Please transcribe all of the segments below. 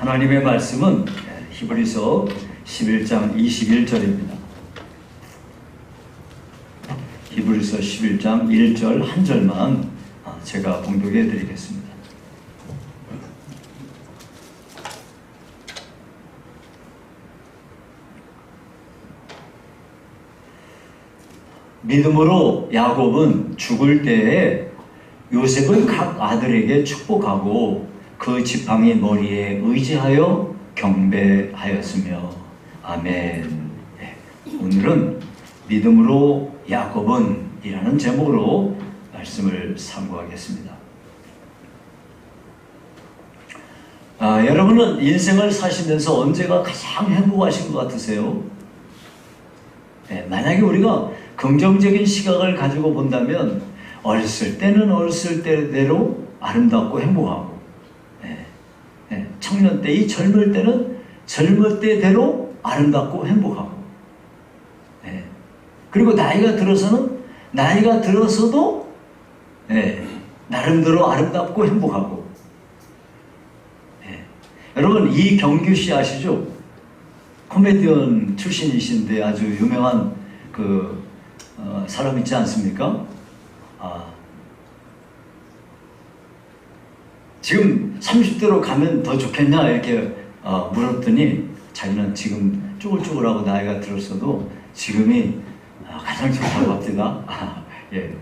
하나님의 말씀은 히브리서 11장 21절입니다. 히브리서 11장 1절 한 절만 제가 봉독해 드리겠습니다. 믿음으로 야곱은 죽을 때에 요셉을 각 아들에게 축복하고 그 지팡이 머리에 의지하여 경배하였으며 아멘. 오늘은 믿음으로 야곱은 이라는 제목으로 말씀을 상고하겠습니다. 여러분은 인생을 사시면서 언제가 가장 행복하신 것 같으세요? 만약에 우리가 긍정적인 시각을 가지고 본다면 어렸을 때는 어렸을 때대로 아름답고 행복하고 청년 때, 이 젊을 때는 젊을 때대로 아름답고 행복하고 그리고 나이가 들어서도 나름대로 아름답고 행복하고 여러분 이경규 씨 아시죠? 코미디언 출신이신데 아주 유명한 사람 있지 않습니까? 지금 30대로 가면 더 좋겠냐 이렇게 물었더니 자기는 지금 쭈글쭈글하고 나이가 들었어도 지금이 가장 좋다고 합니다. 예.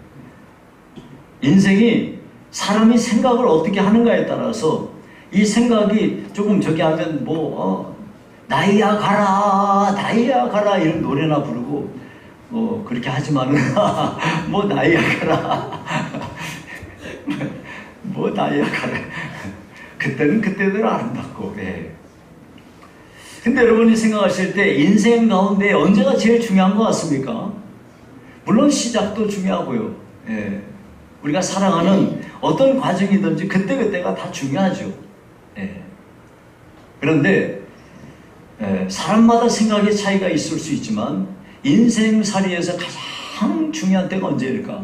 인생이 사람이 생각을 어떻게 하는가에 따라서 이 생각이 조금 저기 하면 나이야 가라 이런 노래나 부르고 그렇게 하지만은 나이야 가라 나이야 가라 그때는 그때대로 아름답고 근데 여러분이 생각하실 때 인생 가운데 언제가 제일 중요한 것 같습니까? 물론 시작도 중요하고요. 우리가 살아가는 어떤 과정이든지 그때그때가 다 중요하죠. 그런데 사람마다 생각의 차이가 있을 수 있지만 인생살이에서 가장 중요한 때가 언제일까?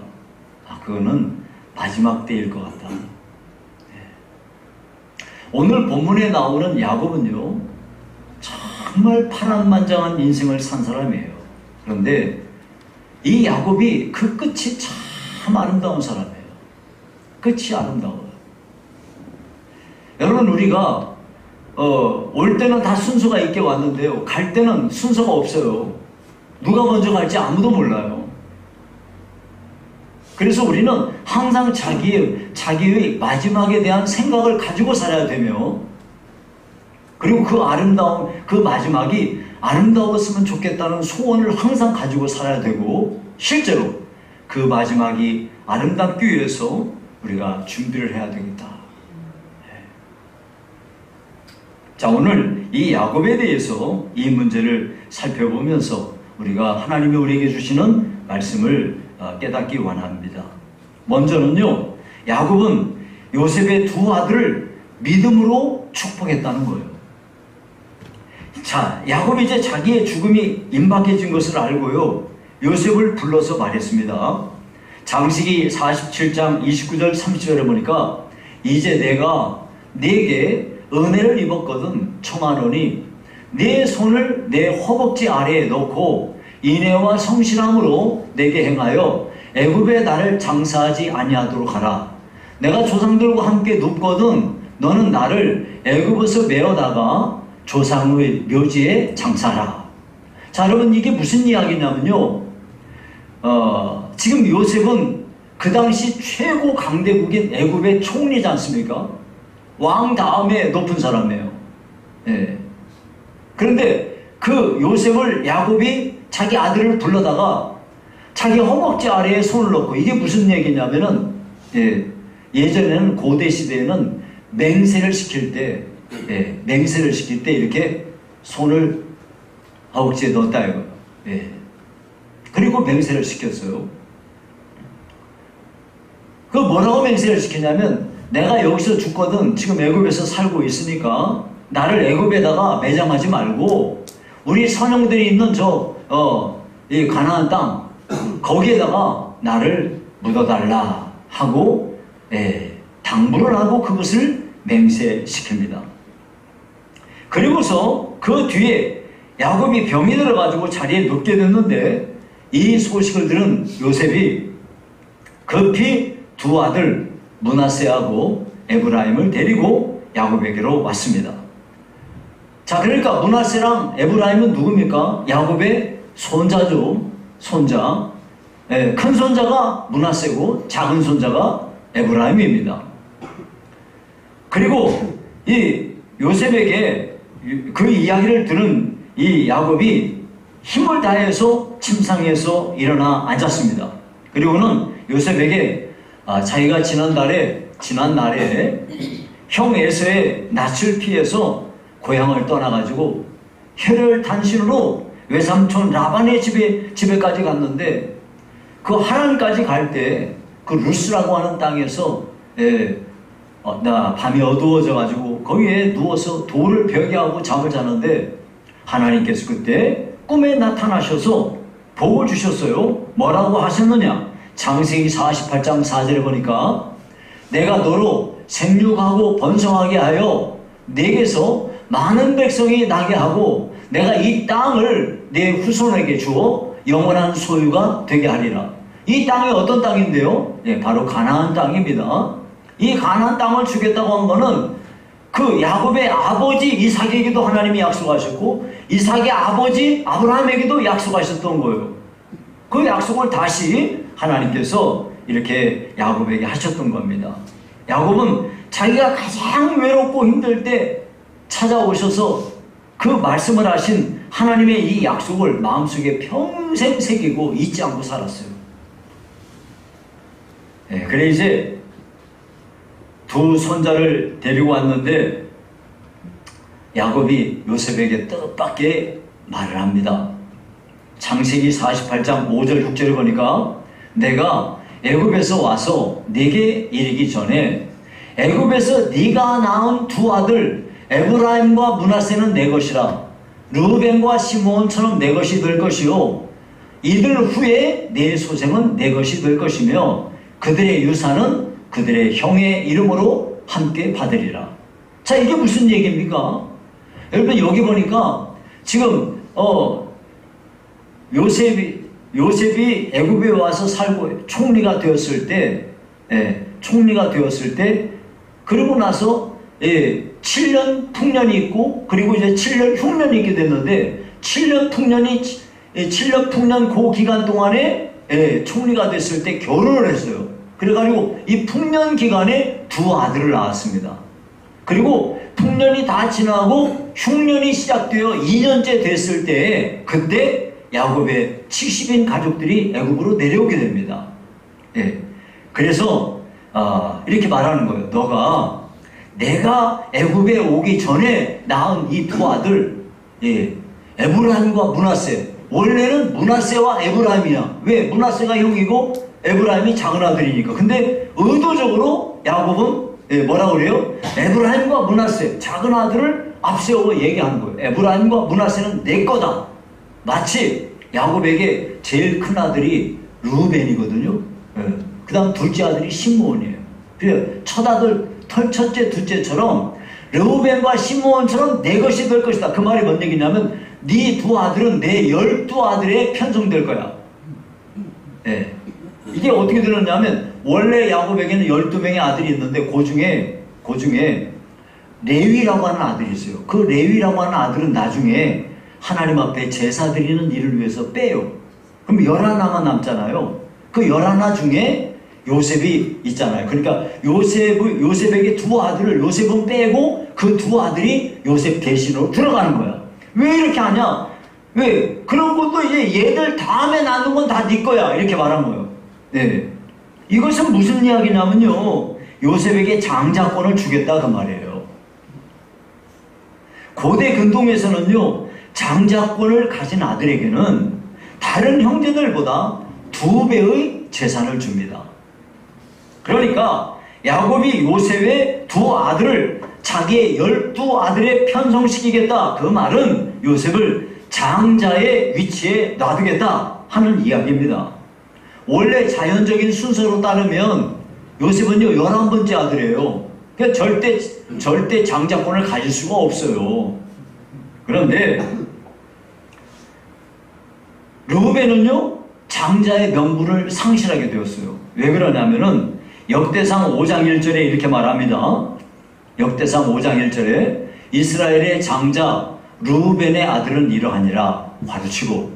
그거는 마지막 때일 것 같다. 오늘 본문에 나오는 야곱은요 정말 파란만장한 인생을 산 사람이에요. 그런데 이 야곱이 그 끝이 참 아름다운 사람이에요. 끝이 아름다워요. 여러분 우리가 올 때는 다 순서가 있게 왔는데요 갈 때는 순서가 없어요. 누가 먼저 갈지 아무도 몰라요. 그래서 우리는 항상 자기의 마지막에 대한 생각을 가지고 살아야 되며 그리고 그 아름다운 그 마지막이 아름다웠으면 좋겠다는 소원을 항상 가지고 살아야 되고 실제로 그 마지막이 아름답기 위해서 우리가 준비를 해야 되겠다. 자, 오늘 이 야곱에 대해서 이 문제를 살펴보면서 우리가 하나님이 우리에게 주시는 말씀을 깨닫기 원합니다. 먼저는요, 야곱은 요셉의 두 아들을 믿음으로 축복했다는 거예요. 자, 야곱이 이제 자기의 죽음이 임박해진 것을 알고요, 요셉을 불러서 말했습니다. 장세기 47장 29절 30절에 보니까 이제 내가 네게 은혜를 입었거든 청하노니 네 손을 내 허벅지 아래에 넣고 인애와 성실함으로 내게 행하여 애굽에 나를 장사하지 아니하도록 하라. 내가 조상들과 함께 눕거든 너는 나를 애굽에서 메어다가 조상의 묘지에 장사하라. 자, 여러분 이게 무슨 이야기냐면요, 지금 요셉은 그 당시 최고 강대국인 애굽의 총리지 않습니까? 왕 다음에 높은 사람이에요. 그런데 그 요셉을 야곱이 자기 아들을 불러다가 자기 허벅지 아래에 손을 넣고, 이게 무슨 얘기냐면은 예전에는 고대 시대에는 맹세를 시킬 때 이렇게 손을 허벅지에 넣었다 이거. 그리고 맹세를 시켰어요. 그 뭐라고 맹세를 시켰냐면 내가 여기서 죽거든 지금 애굽에서 살고 있으니까 나를 애굽에다가 매장하지 말고 우리 선영들이 있는 이 가나안 땅 거기에다가 나를 묻어달라 하고 당부를 하고 그것을 맹세시킵니다. 그리고서 그 뒤에 야곱이 병이 들어가지고 자리에 눕게 됐는데 이 소식을 들은 요셉이 급히 두 아들 므낫세하고 에브라임을 데리고 야곱에게로 왔습니다. 자, 그러니까 므낫세랑 에브라임은 누굽니까? 야곱의 손자죠. 손자. 큰 손자가 므낫세고 작은 손자가 에브라임입니다. 그리고 이 요셉에게 그 이야기를 들은 이 야곱이 힘을 다해서 침상에서 일어나 앉았습니다. 그리고는 요셉에게 자기가 지난 날에 형 에서의 낯을 피해서 고향을 떠나가지고 혈혈 단신으로 외삼촌 라반의 집에까지 갔는데 그 하란까지 갈 때 그 루스라고 하는 땅에서 밤이 어두워져가지고 거기에 누워서 돌을 벽에 하고 잠을 자는데 하나님께서 그때 꿈에 나타나셔서 복을 주셨어요. 뭐라고 하셨느냐? 창세기 48장 4절에 보니까 내가 너로 생육하고 번성하게 하여 내게서 많은 백성이 나게 하고 내가 이 땅을 내 후손에게 주어 영원한 소유가 되게 하리라. 이 땅이 어떤 땅인데요? 바로 가나안 땅입니다. 이 가나안 땅을 주겠다고 한 거는 그 야곱의 아버지 이삭에게도 하나님이 약속하셨고 이삭의 아버지 아브라함에게도 약속하셨던 거예요. 그 약속을 다시 하나님께서 이렇게 야곱에게 하셨던 겁니다. 야곱은 자기가 가장 외롭고 힘들 때 찾아오셔서 그 말씀을 하신 하나님의 이 약속을 마음속에 평생 새기고 잊지 않고 살았어요. 그래 이제 두 손자를 데리고 왔는데 야곱이 요셉에게 뜻밖의 말을 합니다. 창세기 48장 5절 6절을 보니까 내가 애굽에서 와서 네게 이르기 전에 애굽에서 네가 낳은 두 아들 에브라임과 므낫세는 내 것이라 르우벤과 시므온처럼 내 것이 될 것이요 이들 후에 내 소생은 내 것이 될 것이며 그들의 유산은 그들의 형의 이름으로 함께 받으리라. 자, 이게 무슨 얘기입니까? 여러분 여기 보니까 지금 요셉이 애굽에 와서 살고 총리가 되었을 때 그러고 나서 7년 풍년이 있고 그리고 이제 7년 흉년이 있게 됐는데 7년 풍년 그 기간 동안에 총리가 됐을 때 결혼을 했어요. 그래가지고 이 풍년 기간에 두 아들을 낳았습니다. 그리고 풍년이 다 지나고 흉년이 시작되어 2년째 됐을 때 그때 야곱의 70인 가족들이 애굽으로 내려오게 됩니다. 그래서 이렇게 말하는 거예요. 내가 애굽에 오기 전에 낳은 이 두 아들 에브라임과 므낫세, 원래는 므낫세와 에브라임이야. 왜? 므낫세가 형이고 에브라임이 작은 아들이니까. 근데 의도적으로 야곱은 뭐라고 그래요? 에브라임과 므낫세, 작은 아들을 앞세워 얘기하는 거예요. 에브라임과 므낫세는 내 거다. 마치 야곱에게 제일 큰 아들이 르우벤이거든요. 그 다음 둘째 아들이 시므온이에요. 그래서 첫째, 둘째처럼 르우벤과 시므온처럼 내 것이 될 것이다. 그 말이 뭔 얘기냐면 네 두 아들은 내 12아들에 편성될 거야. 이게 어떻게 들었냐면 원래 야곱에게는 12명의 아들이 있는데 그 중에 레위라고 하는 아들이 있어요. 그 레위라고 하는 아들은 나중에 하나님 앞에 제사 드리는 일을 위해서 빼요. 그럼 11만 남잖아요. 그 11 중에 요셉이 있잖아요. 그러니까 요셉에게 두 아들을 요셉은 빼고 그 두 아들이 요셉 대신으로 들어가는 거야. 왜 이렇게 하냐? 왜? 그런 것도 이제 얘들 다음에 낳는 건 다 네 거야. 이렇게 말한 거예요. 이것은 무슨 이야기냐면요. 요셉에게 장자권을 주겠다 그 말이에요. 고대 근동에서는요. 장자권을 가진 아들에게는 다른 형제들보다 2배의 재산을 줍니다. 그러니까 야곱이 요셉의 두 아들을 자기의 12아들에 편성시키겠다. 그 말은 요셉을 장자의 위치에 놔두겠다 하는 이야기입니다. 원래 자연적인 순서로 따르면 요셉은요 11번째 아들이에요. 그러니까 절대 장자권을 가질 수가 없어요. 그런데 르우벤은요 장자의 명분을 상실하게 되었어요. 왜 그러냐면은 역대상 5장 1절에 이렇게 말합니다. 역대상 5장 1절에 이스라엘의 장자 르우벤의 아들은 이러하니라. 가르치고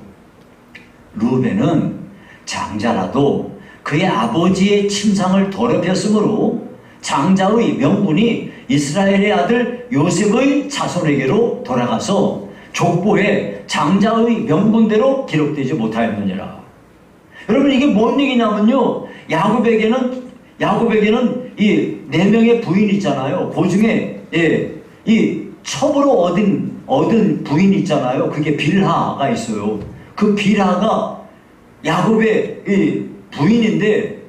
르우벤은 장자라도 그의 아버지의 침상을 더럽혔으므로 장자의 명분이 이스라엘의 아들 요셉의 자손에게로 돌아가서 족보에 장자의 명분대로 기록되지 못하였느니라. 여러분 이게 뭔 얘기냐면요, 야곱에게는 이 4명의 부인이 있잖아요. 그 중에 이 첩으로 얻은 부인이 있잖아요. 그게 빌하가 있어요. 그 빌하가 야곱의 이 부인인데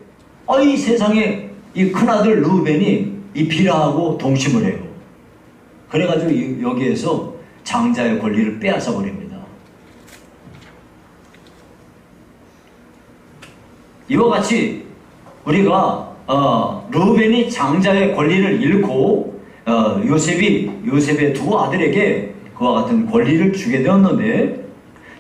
이 세상에 이 큰아들 르우벤이 이 빌하하고 동침을 해요. 그래가지고 여기에서 장자의 권리를 빼앗아 버립니다. 이와 같이 우리가 르우벤이 장자의 권리를 잃고 요셉의 두 아들에게 그와 같은 권리를 주게 되었는데,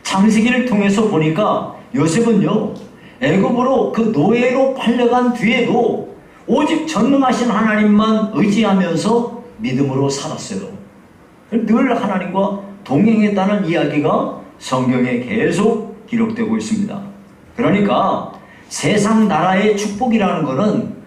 창세기를 통해서 보니까 요셉은요 애굽으로 그 노예로 팔려간 뒤에도 오직 전능하신 하나님만 의지하면서 믿음으로 살았어요. 늘 하나님과 동행했다는 이야기가 성경에 계속 기록되고 있습니다. 그러니까 세상 나라의 축복이라는 것은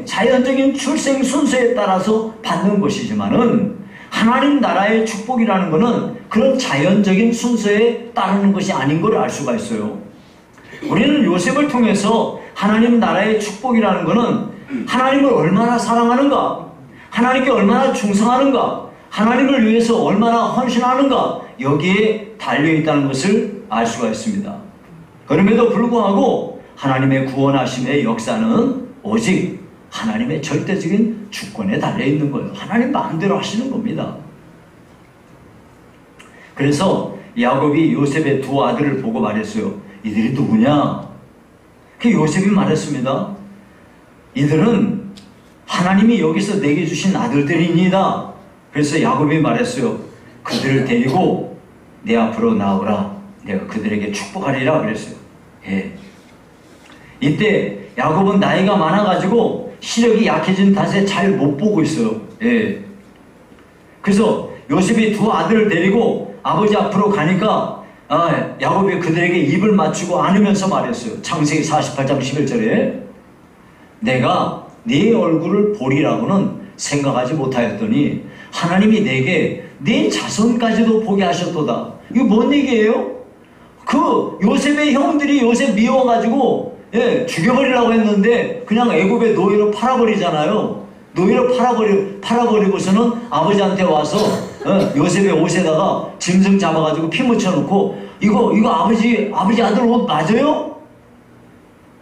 자연적인 출생 순서에 따라서 받는 것이지만은, 하나님 나라의 축복이라는 것은 그런 자연적인 순서에 따르는 것이 아닌 걸 알 수가 있어요. 우리는 요셉을 통해서 하나님 나라의 축복이라는 것은 하나님을 얼마나 사랑하는가, 하나님께 얼마나 충성하는가, 하나님을 위해서 얼마나 헌신하는가, 여기에 달려있다는 것을 알 수가 있습니다. 그럼에도 불구하고 하나님의 구원하심의 역사는 오직 하나님의 절대적인 주권에 달려있는 거예요. 하나님 마음대로 하시는 겁니다. 그래서 야곱이 요셉의 두 아들을 보고 말했어요. 이들이 누구냐? 그 요셉이 말했습니다. 이들은 하나님이 여기서 내게 주신 아들들이니이다. 그래서 야곱이 말했어요. 그들을 데리고 내 앞으로 나오라. 내가 그들에게 축복하리라 그랬어요. 이때 야곱은 나이가 많아가지고 시력이 약해진 탓에 잘 못 보고 있어요. 그래서 요셉이 두 아들을 데리고 아버지 앞으로 가니까 야곱이 그들에게 입을 맞추고 안으면서 말했어요. 창세기 48장 11절에 내가 네 얼굴을 보리라고는 생각하지 못하였더니 하나님이 내게 네 자손까지도 보게 하셨도다. 이거 뭔 얘기예요? 그 요셉의 형들이 요셉 미워가지고 죽여버리려고 했는데 그냥 애굽의 노예로 팔아버리잖아요. 노예로 팔아버리고서는 아버지한테 와서 요셉의 옷에다가 짐승 잡아가지고 피 묻혀놓고 이거 아버지 아들 옷 맞아요?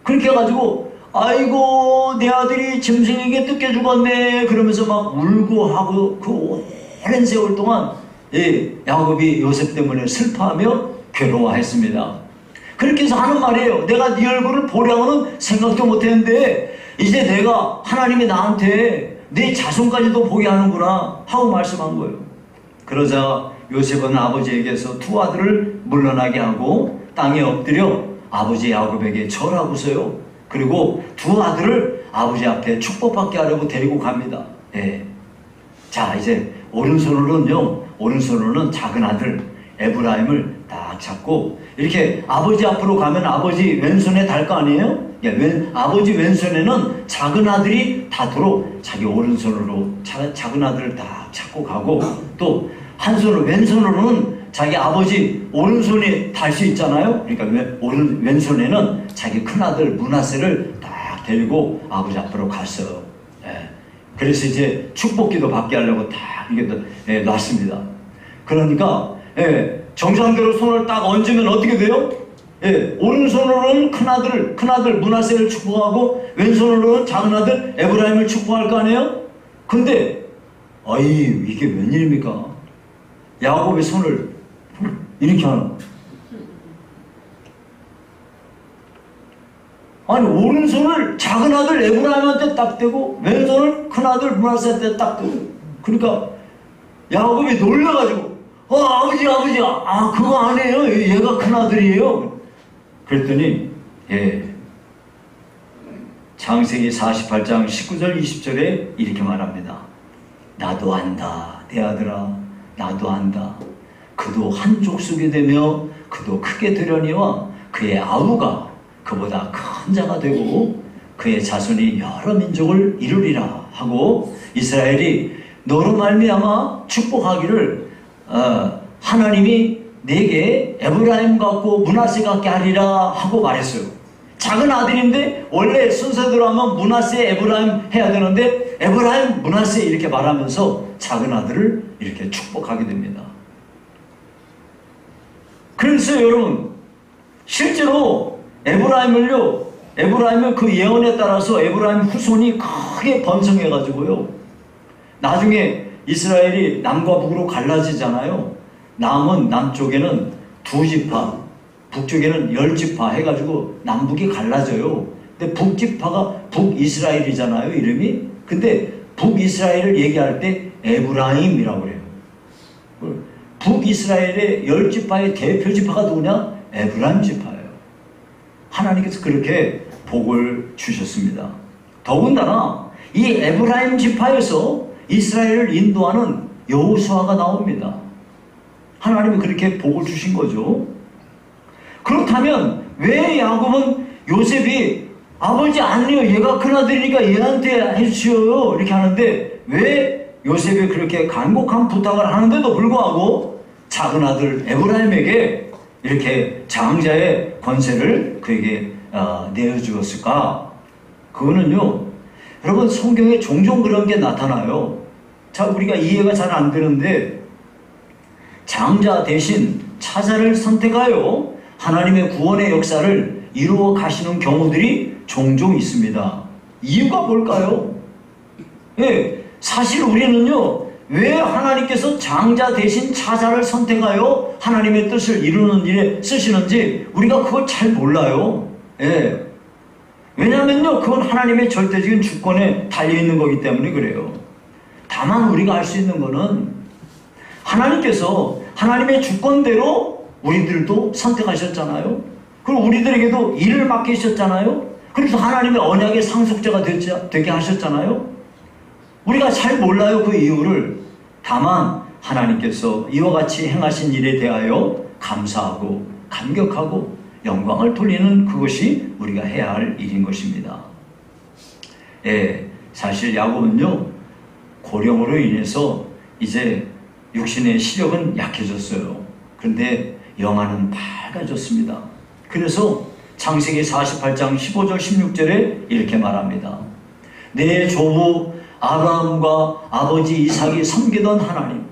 그렇게 해가지고 아이고 내 아들이 짐승에게 뜯겨 죽었네 그러면서 막 울고 하고 그 오랜 세월 동안 야곱이 요셉 때문에 슬퍼하며 괴로워했습니다. 그렇게 해서 하는 말이에요. 내가 네 얼굴을 보려고는 생각도 못했는데 이제 내가 하나님이 나한테 내 자손까지도 보게 하는구나 하고 말씀한 거예요. 그러자 요셉은 아버지에게서 두 아들을 물러나게 하고 땅에 엎드려 아버지 야곱에게 절하고서요. 그리고 두 아들을 아버지 앞에 축복받게 하려고 데리고 갑니다. 자 이제 오른손으로는 작은 아들 에브라임을 딱 잡고 이렇게 아버지 앞으로 가면 아버지 왼손에 달 거 아니에요? 아버지 왼손에는 작은 아들이 닿도록 자기 오른손으로 작은 아들을 딱 잡고 가고, 또 한 손으로 왼손으로는 자기 아버지 오른손에 달 수 있잖아요. 그러니까 왼손에는 자기 큰아들 므낫세를 딱 데리고 아버지 앞으로 갔어요. 그래서 이제 축복기도 받게 하려고 딱 이게 놨습니다. 그러니까 정상대로 손을 딱 얹으면 어떻게 돼요? 오른손으로는 큰아들 므낫세를 축복하고 왼손으로는 작은 아들 에브라임을 축복할 거 아니에요? 근데 이게 웬일입니까? 야곱의 손을 이렇게 하는, 아니 오른손을 작은 아들 에브라임한테 딱 대고 왼손을 큰아들 므낫세한테 딱 대고, 그러니까 야곱이 놀라가지고 아버지, 그거 아니에요. 얘가 큰아들이에요. 그랬더니, 창세기 48장 19절 20절에 이렇게 말합니다. 나도 안다, 내 아들아, 나도 안다. 그도 한 족속이 되며 그도 크게 되려니와 그의 아우가 그보다 큰 자가 되고 그의 자손이 여러 민족을 이루리라 하고 이스라엘이 너로 말미암아 축복하기를 하나님이 내게 에브라임 같고 므낫세 같게 하리라 하고 말했어요. 작은 아들인데 원래 순서대로 하면 므낫세 에브라임 해야 되는데 에브라임 므낫세 이렇게 말하면서 작은 아들을 이렇게 축복하게 됩니다. 그래서 여러분 실제로 에브라임은 그 예언에 따라서 에브라임 후손이 크게 번성해 가지고요, 나중에 이스라엘이 남과 북으로 갈라지잖아요. 남쪽에는 2지파, 북쪽에는 10지파 해가지고 남북이 갈라져요. 근데 북지파가 북이스라엘이잖아요, 이름이. 근데 북이스라엘을 얘기할 때 에브라임이라고 그래요. 북이스라엘의 10지파의 대표 지파가 누구냐? 에브라임 지파예요. 하나님께서 그렇게 복을 주셨습니다. 더군다나 이 에브라임 지파에서 이스라엘을 인도하는 여호수아가 나옵니다. 하나님이 그렇게 복을 주신 거죠. 그렇다면 왜 야곱은 요셉이 아버지 아니요, 얘가 큰아들이니까 얘한테 해주시오요 이렇게 하는데 왜 요셉이 그렇게 간곡한 부탁을 하는데도 불구하고 작은 아들 에브라임에게 이렇게 장자의 권세를 그에게 내어주었을까? 그거는요, 여러분 성경에 종종 그런 게 나타나요. 자, 우리가 이해가 잘 안 되는데 장자 대신 차자를 선택하여 하나님의 구원의 역사를 이루어 가시는 경우들이 종종 있습니다. 이유가 뭘까요? 사실 우리는요, 왜 하나님께서 장자 대신 차자를 선택하여 하나님의 뜻을 이루는 일에 쓰시는지 우리가 그걸 잘 몰라요. 왜냐하면요, 그건 하나님의 절대적인 주권에 달려있는 거기 때문에 그래요. 다만 우리가 알 수 있는 거는 하나님께서 하나님의 주권대로 우리들도 선택하셨잖아요. 그리고 우리들에게도 일을 맡기셨잖아요. 그래서 하나님의 언약의 상속자가 되게 하셨잖아요. 우리가 잘 몰라요, 그 이유를. 다만 하나님께서 이와 같이 행하신 일에 대하여 감사하고 감격하고 영광을 돌리는 그것이 우리가 해야 할 일인 것입니다. 사실 야곱은요, 고령으로 인해서 이제 육신의 시력은 약해졌어요. 그런데 영안은 밝아졌습니다. 그래서 창세기 48장 15절 16절에 이렇게 말합니다. 내 조부 아브라함과 아버지 이삭이 섬기던 하나님,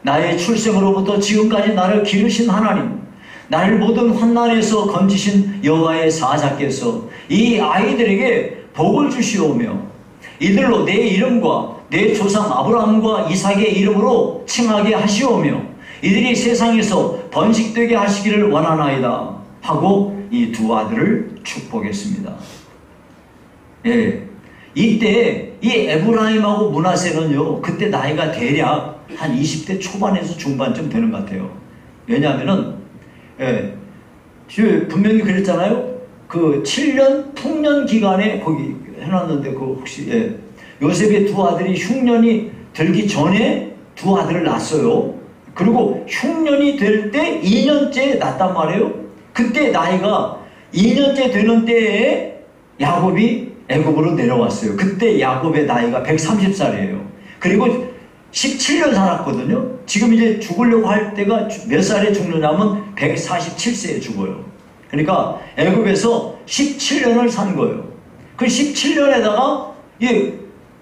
나의 출생으로부터 지금까지 나를 기르신 하나님, 나를 모든 환난에서 건지신 여호와의 사자께서 이 아이들에게 복을 주시오며 이들로 내 이름과 내 조상 아브라함과 이삭의 이름으로 칭하게 하시오며 이들이 세상에서 번식되게 하시기를 원하나이다 하고 이 두 아들을 축복했습니다. 이때 이 에브라임하고 므낫세는요, 그때 나이가 대략 한 20대 초반에서 중반쯤 되는 것 같아요. 왜냐하면은 분명히 그랬잖아요. 그 7년 풍년 기간에 거기 해놨는데 그 혹시 요셉의 두 아들이 흉년이 들기 전에 두 아들을 낳았어요. 그리고 흉년이 될 때 2년째 낳았단 말이에요. 그때 나이가 2년째 되는 때에 야곱이 애굽으로 내려왔어요. 그때 야곱의 나이가 130살이에요. 그리고 17년 살았거든요. 지금 이제 죽으려고 할 때가 몇 살에 죽느냐면 147세에 죽어요. 그러니까 애굽에서 17년을 산 거예요. 그 17년에다가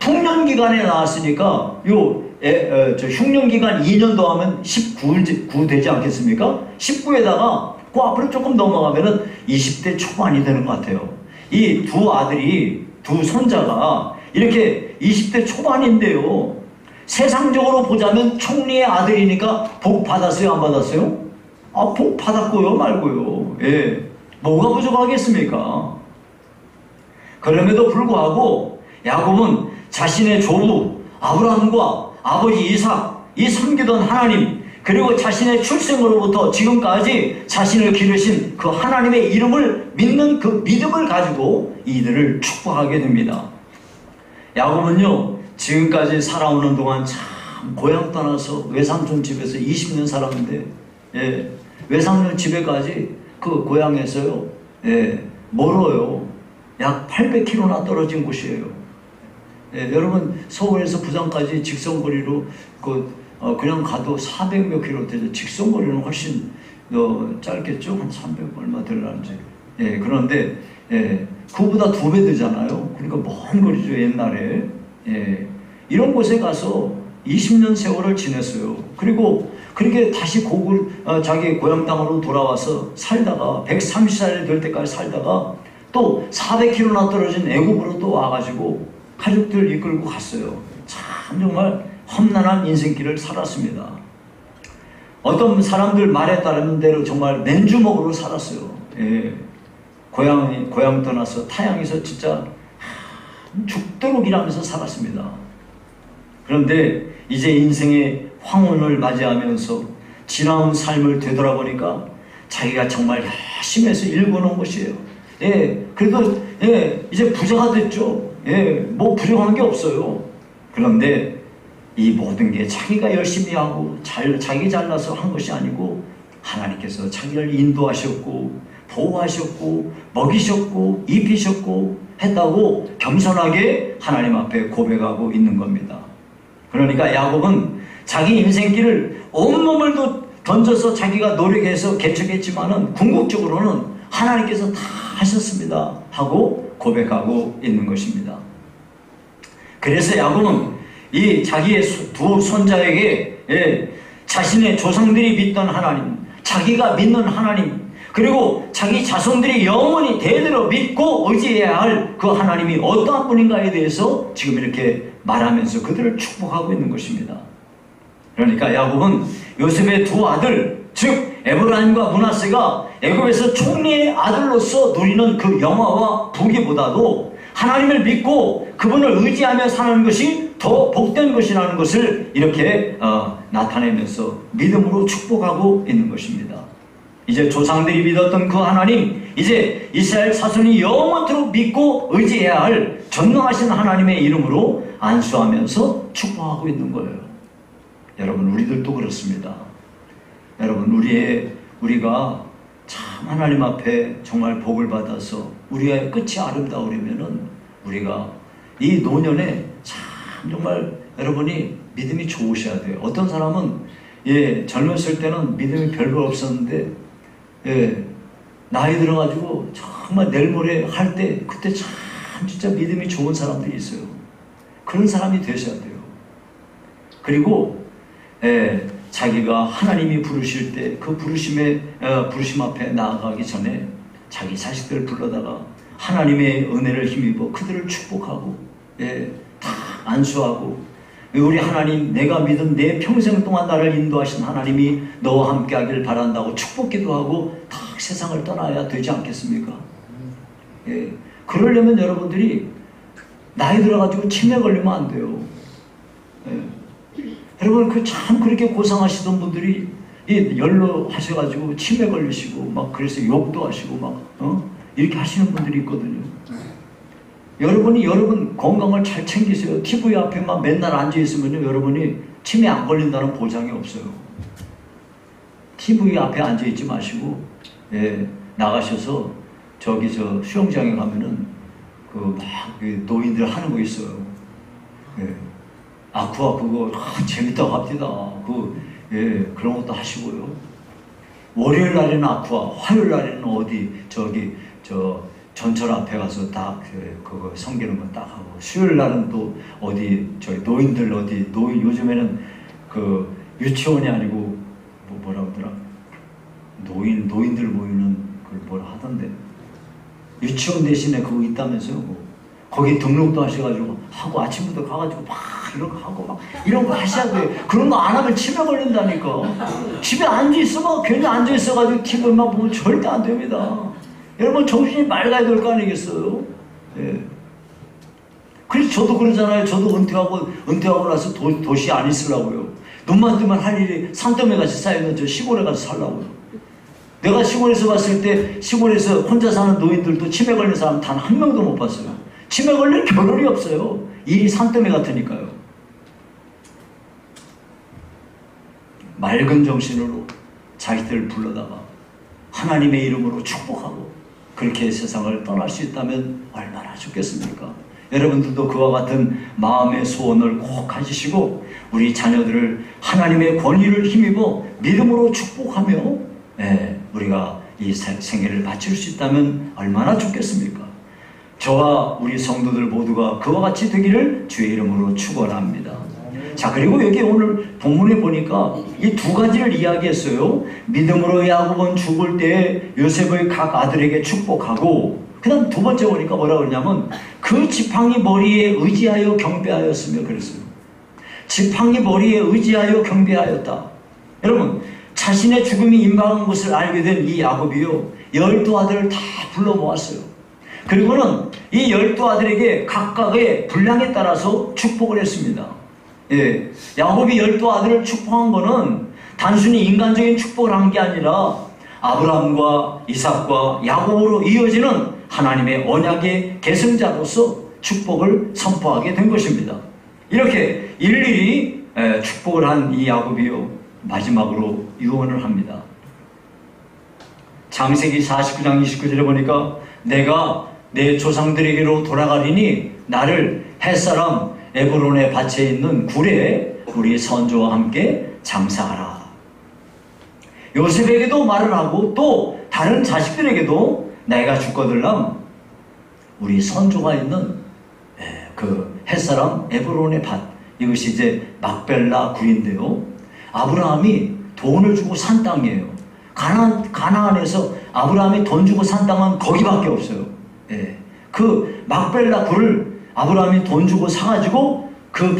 풍년 기간에 나왔으니까 흉년 기간 2년 더하면 19 되지 않겠습니까? 19에다가 그 앞으로 조금 넘어가면은 20대 초반이 되는 것 같아요. 이 두 아들이, 두 손자가 이렇게 20대 초반인데요. 세상적으로 보자면 총리의 아들이니까 복 받았어요, 안 받았어요? 복 받았고요, 말고요. 뭐가 부족하겠습니까? 그럼에도 불구하고 야곱은 자신의 조부 아브라함과 아버지 이삭, 이 섬기던 하나님, 그리고 자신의 출생으로부터 지금까지 자신을 기르신 그 하나님의 이름을 믿는 그 믿음을 가지고 이들을 축복하게 됩니다. 야곱은요, 지금까지 살아오는 동안 참 고향 떠나서 외삼촌 집에서 20년 살았는데, 외삼촌 집에까지 그 고향에서요, 멀어요. 약 800km나 떨어진 곳이에요. 여러분, 서울에서 부산까지 직선거리로 그냥 가도 400몇 킬로 되죠. 직선거리는 훨씬 짧겠죠? 한 300 얼마 되려는지. 그런데 그거보다 2배 되잖아요. 그러니까 먼 거리죠, 옛날에. 이런 곳에 가서 20년 세월을 지냈어요. 그리고 그렇게 다시 자기 고향 땅으로 돌아와서 살다가 130살이 될 때까지 살다가 또 400km나 떨어진 애굽으로 또 와가지고 가족들 이끌고 갔어요. 참 정말 험난한 인생길을 살았습니다. 어떤 사람들 말에 따르는 대로 정말 맨주먹으로 살았어요. 고향 떠나서 타향에서 진짜 죽도록 일하면서 살았습니다. 그런데 이제 인생의 황혼을 맞이하면서 지나온 삶을 되돌아보니까 자기가 정말 열심히 해서 일궈놓은 것이에요. 그래도 이제 부자가 됐죠. 뭐 부족한 게 없어요. 그런데 이 모든 게 자기가 열심히 하고 자기 잘나서 한 것이 아니고 하나님께서 자기를 인도하셨고 보호하셨고 먹이셨고 입히셨고 했다고 겸손하게 하나님 앞에 고백하고 있는 겁니다. 그러니까 야곱은 자기 인생길을 온몸을 던져서 자기가 노력해서 개척했지만은 궁극적으로는 하나님께서 다 하셨습니다 하고 고백하고 있는 것입니다. 그래서 야곱은 이 자기의 두 손자에게 자신의 조상들이 믿던 하나님, 자기가 믿는 하나님, 그리고 자기 자손들이 영원히 대대로 믿고 의지해야 할 그 하나님이 어떠한 분인가에 대해서 지금 이렇게 말하면서 그들을 축복하고 있는 것입니다. 그러니까 야곱은 요셉의 두 아들, 즉 에브라임과 므낫세가 애굽에서 총리의 아들로서 누리는 그 영화와 부귀보다도 하나님을 믿고 그분을 의지하며 사는 것이 더 복된 것이라는 것을 이렇게 나타내면서 믿음으로 축복하고 있는 것입니다. 이제 조상들이 믿었던 그 하나님, 이제 이스라엘 자손이 영원토록 믿고 의지해야 할 전능하신 하나님의 이름으로 안수하면서 축복하고 있는 거예요. 여러분, 우리들도 그렇습니다. 여러분, 우리가 참 하나님 앞에 정말 복을 받아서 우리의 끝이 아름다우려면은 우리가 이 노년에 참 정말 여러분이 믿음이 좋으셔야 돼요. 어떤 사람은 젊었을 때는 믿음이 별로 없었는데 나이 들어가지고 정말 내일 모레 할 때 그때 참 진짜 믿음이 좋은 사람들이 있어요. 그런 사람이 되셔야 돼요. 그리고 자기가 하나님이 부르실 때 그 부르심 앞에 나아가기 전에 자기 자식들을 불러다가 하나님의 은혜를 힘입어 그들을 축복하고 다 안수하고, 우리 하나님, 내가 믿은 내 평생 동안 나를 인도하신 하나님이 너와 함께 하길 바란다고 축복기도 하고 다 세상을 떠나야 되지 않겠습니까? 그러려면 여러분들이 나이 들어가지고 치매 걸리면 안 돼요. 여러분, 참 그렇게 고상하시던 분들이 연로하셔가지고 치매 걸리시고 막 그래서 욕도 하시고 막 이렇게 하시는 분들이 있거든요. 여러분 건강을 잘 챙기세요. TV 앞에만 맨날 앉아있으면요, 여러분이 치매 안 걸린다는 보장이 없어요. TV 앞에 앉아있지 마시고 나가셔서 수영장에 가면은 노인들 하는 거 있어요. 아쿠아 그거 재밌다고 합니다. 그런 것도 하시고요. 월요일 날에는 아쿠아, 화요일 날에는 어디 전철 앞에 가서 딱 그거 섬기는 거 딱 하고, 수요일 날은 또 어디 노인들 요즘에는 그 유치원이 아니고 뭐라 그러더라, 노인들 모이는 그걸 뭐라 하던데, 유치원 대신에 그거 있다면서요. 거기 등록도 하셔가지고 하고 아침부터 가가지고 막 이런 거 하고 막 이런 거 하셔야 돼요. 그런 거 안 하면 치매 걸린다니까. 집에 앉아있으면 괜히 앉아있어가지고 TV만 보면 절대 안 됩니다. 여러분, 정신이 맑아야 될 거 아니겠어요? 그래서 저도 그러잖아요. 저도 은퇴하고 나서 도시 안 있으려고요. 눈만 뜨면 할 일이 산더미같이 쌓여있는 저 시골에 가서 살라고요. 내가 시골에서 봤을 때 시골에서 혼자 사는 노인들도 치매 걸린 사람 단 한 명도 못 봤어요. 치매 걸릴 겨를이 없어요. 일이 산더미 같으니까요. 맑은 정신으로 자기들 불러다가 하나님의 이름으로 축복하고 그렇게 세상을 떠날 수 있다면 얼마나 좋겠습니까? 여러분들도 그와 같은 마음의 소원을 꼭 가지시고 우리 자녀들을 하나님의 권위를 힘입어 믿음으로 축복하며 우리가 이 생애를 마칠 수 있다면 얼마나 좋겠습니까? 저와 우리 성도들 모두가 그와 같이 되기를 주의 이름으로 축원합니다. 자, 그리고 여기 오늘 본문에 보니까 이 두 가지를 이야기했어요. 믿음으로 야곱은 죽을 때 요셉의 각 아들에게 축복하고, 그 다음 두 번째 보니까 뭐라 그러냐면 그 지팡이 머리에 의지하여 경배하였으며 그랬어요. 지팡이 머리에 의지하여 경배하였다. 여러분, 자신의 죽음이 임박한 것을 알게 된 이 야곱이요, 12아들을 다 불러 모았어요. 그리고는 이 12아들에게 각각의 분량에 따라서 축복을 했습니다. 야곱이 12아들을 축복한 거는 단순히 인간적인 축복을 한 게 아니라 아브라함과 이삭과 야곱으로 이어지는 하나님의 언약의 계승자로서 축복을 선포하게 된 것입니다. 이렇게 일일이 축복을 한 이 야곱이요, 마지막으로 유언을 합니다. 창세기 49장 29절에 보니까 내가 내 조상들에게로 돌아가리니 나를 햇사람 에브론의 밭에 있는 굴에 우리 선조와 함께 장사하라. 요셉에게도 말을 하고 또 다른 자식들에게도 내가 죽거들랑 우리 선조가 있는 그 햇사람 에브론의 밭, 이것이 이제 막벨라 굴인데요, 아브라함이 돈을 주고 산 땅이에요. 가나안에서 아브라함이 돈 주고 산 땅은 거기밖에 없어요. 그 막벨라 굴을 아브라함이 돈 주고 사가지고 그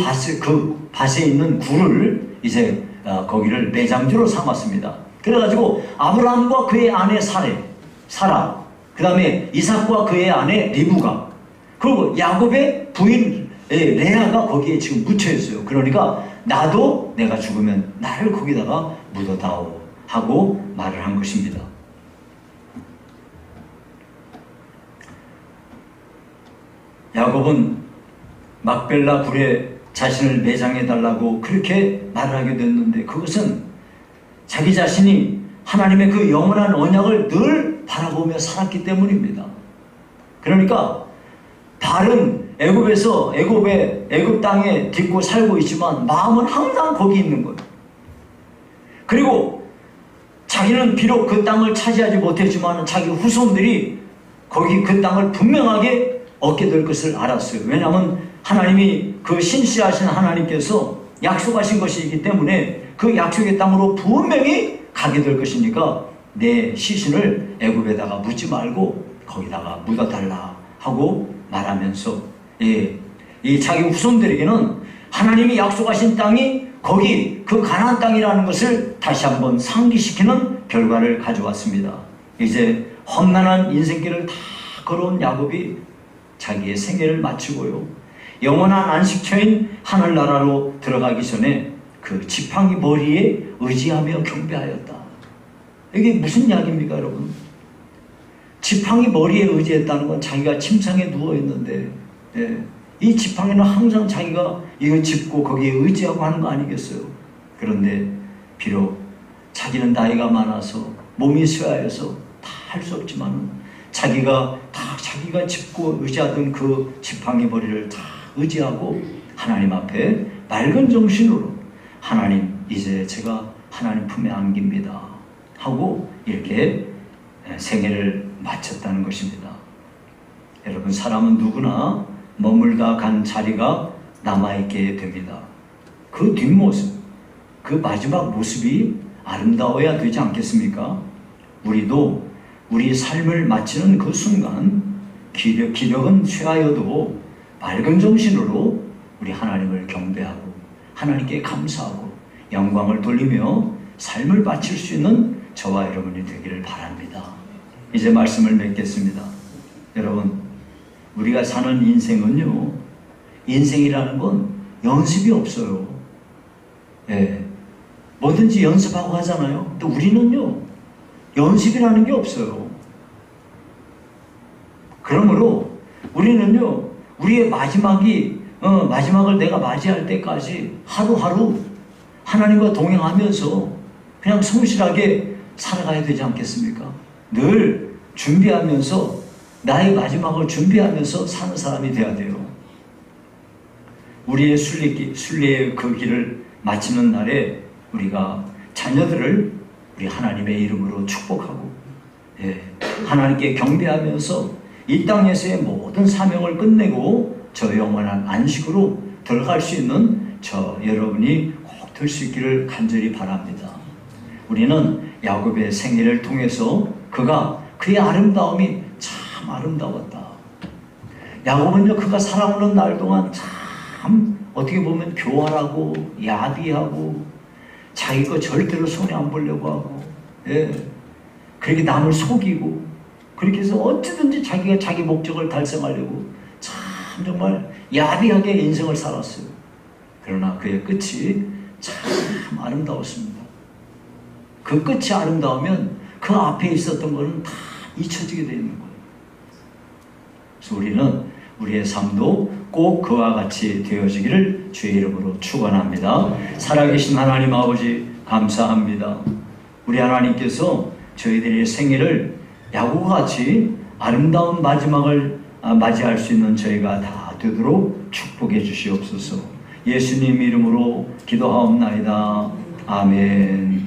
밭에 있는 굴을 이제 거기를 매장지로 삼았습니다. 그래가지고 아브라함과 그의 아내 사라, 그 다음에 이삭과 그의 아내 리브가, 그리고 야곱의 부인 레아가 거기에 지금 묻혀 있어요. 그러니까 나도 내가 죽으면 나를 거기다가 묻어다오 하고 말을 한 것입니다. 야곱은 막벨라 굴에 자신을 매장해달라고 그렇게 말을 하게 됐는데, 그것은 자기 자신이 하나님의 그 영원한 언약을 늘 바라보며 살았기 때문입니다. 그러니까 발은 애굽 땅에 딛고 살고 있지만 마음은 항상 거기 있는 거예요. 그리고 자기는 비록 그 땅을 차지하지 못했지만 자기 후손들이 그 땅을 분명하게 얻게 될 것을 알았어요. 왜냐하면 하나님이 그 신실하신 하나님께서 약속하신 것이기 때문에 그 약속의 땅으로 분명히 가게 될 것이니까 내 시신을 애굽에다가 묻지 말고 거기다가 묻어달라 하고 말하면서 이 자기 후손들에게는 하나님이 약속하신 땅이 거기 그 가나안 땅이라는 것을 다시 한번 상기시키는 결과를 가져왔습니다. 이제 험난한 인생길을 다 걸어온 야곱이 자기의 생애를 마치고요, 영원한 안식처인 하늘나라로 들어가기 전에 그 지팡이 머리에 의지하며 경배하였다. 이게 무슨 이야기입니까, 여러분? 지팡이 머리에 의지했다는 건 자기가 침상에 누워있는데 이 지팡이는 항상 자기가 이거 짚고 거기에 의지하고 하는 거 아니겠어요? 그런데 비록 자기는 나이가 많아서 몸이 쇠하여서 다 할 수 없지만 자기가 짚고 의지하던 그 지팡이 머리를 다 의지하고 하나님 앞에 맑은 정신으로 하나님, 이제 제가 하나님 품에 안깁니다 하고 이렇게 생애를 마쳤다는 것입니다. 여러분, 사람은 누구나 머물다 간 자리가 남아있게 됩니다. 그 뒷모습, 그 마지막 모습이 아름다워야 되지 않겠습니까? 우리도 우리 삶을 마치는 그 순간 기력은 쇠하여도 맑은 정신으로 우리 하나님을 경배하고 하나님께 감사하고 영광을 돌리며 삶을 바칠 수 있는 저와 여러분이 되기를 바랍니다. 이제 말씀을 맺겠습니다. 여러분, 우리가 사는 인생은요, 인생이라는 건 연습이 없어요. 뭐든지 연습하고 하잖아요. 근데 우리는요, 연습이라는 게 없어요. 그러므로 우리는요, 우리의 마지막을 내가 맞이할 때까지 하루하루 하나님과 동행하면서 그냥 성실하게 살아가야 되지 않겠습니까? 늘 준비하면서, 나의 마지막을 준비하면서 사는 사람이 돼야 돼요. 우리의 순례의 그 길을 마치는 날에 우리가 자녀들을 우리 하나님의 이름으로 축복하고, 하나님께 경배하면서 이 땅에서의 모든 사명을 끝내고 저 영원한 안식으로 들어갈 수 있는 저 여러분이 꼭 될 수 있기를 간절히 바랍니다. 우리는 야곱의 생애를 통해서 그의 아름다움이 참 아름다웠다. 야곱은요, 그가 살아오는 날 동안 참 어떻게 보면 교활하고 야비하고 자기 거 절대로 손에 안 보려고 하고, 그렇게 남을 속이고, 그렇게 해서 어찌든지 자기가 자기 목적을 달성하려고 참 정말 야비하게 인생을 살았어요. 그러나 그의 끝이 참 아름다웠습니다. 그 끝이 아름다우면 그 앞에 있었던 것은 다 잊혀지게 되어 있는 거예요. 그래서 우리는 우리의 삶도 꼭 그와 같이 되어지기를 주의 이름으로 축원합니다. 살아계신 하나님 아버지 감사합니다. 우리 하나님께서 저희들의 생애를 야곱과 같이 아름다운 마지막을 맞이할 수 있는 저희가 다 되도록 축복해 주시옵소서. 예수님 이름으로 기도하옵나이다. 아멘.